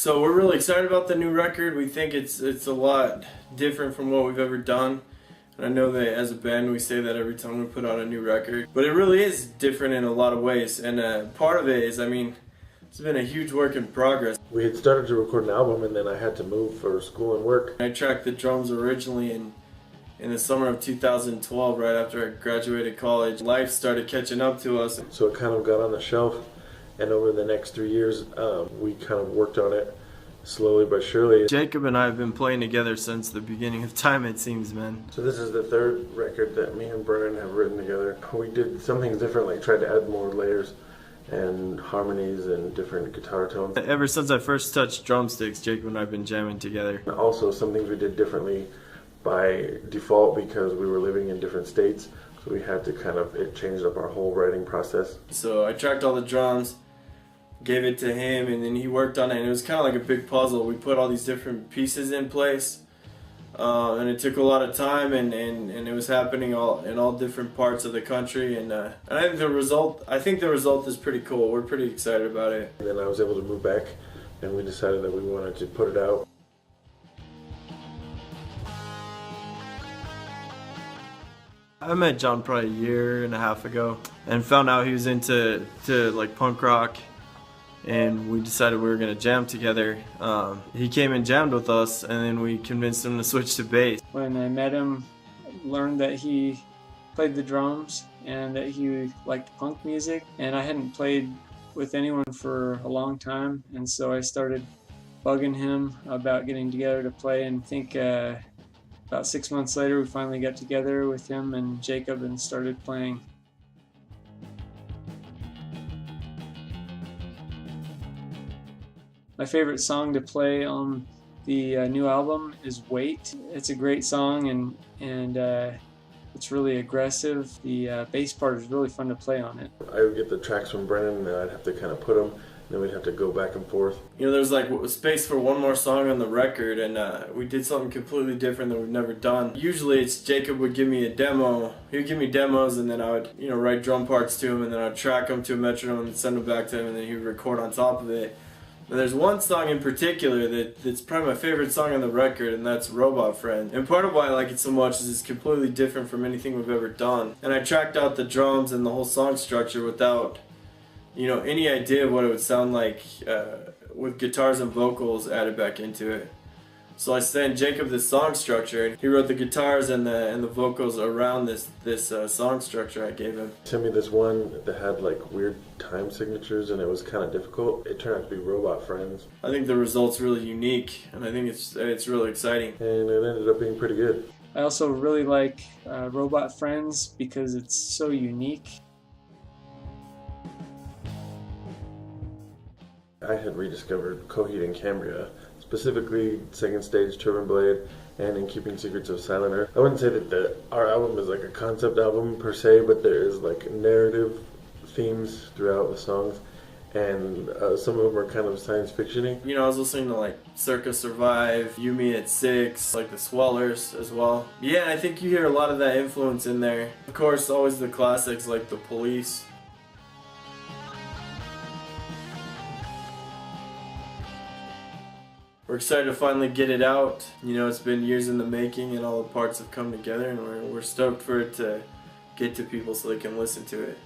So we're really excited about the new record. We think it's a lot different from what we've ever done. And I know that as a band we say that every time we put out a new record. But it really is different in a lot of ways. And part of it is, I mean, it's been a huge work in progress. We had started to record an album and then I had to move for school and work. I tracked the drums originally in the summer of 2012, right after I graduated college. Life started catching up to us. So it kind of got on the shelf, and over the next 3 years we kind of worked on it slowly but surely. Jacob and I have been playing together since the beginning of time, it seems, man. So this is the third record that me and Brennan have written together. We did some things different, like tried to add more layers and harmonies and different guitar tones. Ever since I first touched drumsticks, Jacob and I have been jamming together. Also, some things we did differently by default because we were living in different states, so we had to it changed up our whole writing process. So I tracked all the drums, gave it to him, and then he worked on it, and it was kind of like a big puzzle. We put all these different pieces in place, and it took a lot of time, and it was happening in all different parts of the country, and I think the result is pretty cool. We're pretty excited about it. And then I was able to move back, and we decided that we wanted to put it out. I met John probably a year and a half ago and found out he was into like punk rock, and we decided we were gonna jam together. He came and jammed with us, and then we convinced him to switch to bass. When I met him, learned that he played the drums and that he liked punk music, and I hadn't played with anyone for a long time, and so I started bugging him about getting together to play, and I think about 6 months later we finally got together with him and Jacob and started playing. My favorite song to play on the new album is Wait. It's a great song, and it's really aggressive. The bass part is really fun to play on it. I would get the tracks from Brennan, and I'd have to kind of put them, and then we'd have to go back and forth. You know, there's like space for one more song on the record, and we did something completely different that we've never done. Usually it's Jacob would give me a demo. He would give me demos, and then I would, write drum parts to him, and then I'd track them to a metronome and send them back to him, and then he would record on top of it. And there's one song in particular that's probably my favorite song on the record, and that's Robot Friend. And part of why I like it so much is it's completely different from anything we've ever done. And I tracked out the drums and the whole song structure without, any idea of what it would sound like with guitars and vocals added back into it. So I sent Jacob this song structure, and he wrote the guitars and the vocals around this song structure I gave him. He sent me this one that had like weird time signatures, and it was kind of difficult. It turned out to be Robot Friends. I think the result's really unique, and I think it's really exciting. And it ended up being pretty good. I also really like Robot Friends because it's so unique. I had rediscovered Coheed and Cambria, specifically Second Stage, Turbine Blade, and In Keeping Secrets of Silent Earth. I wouldn't say that our album is like a concept album per se, but there is like narrative themes throughout the songs, and some of them are kind of science fiction-y. I was listening to like Circa Survive, You Me at 6, like the Swellers as well. Yeah, I think you hear a lot of that influence in there. Of course, always the classics like The Police. We're excited to finally get it out. It's been years in the making, and all the parts have come together, and we're stoked for it to get to people so they can listen to it.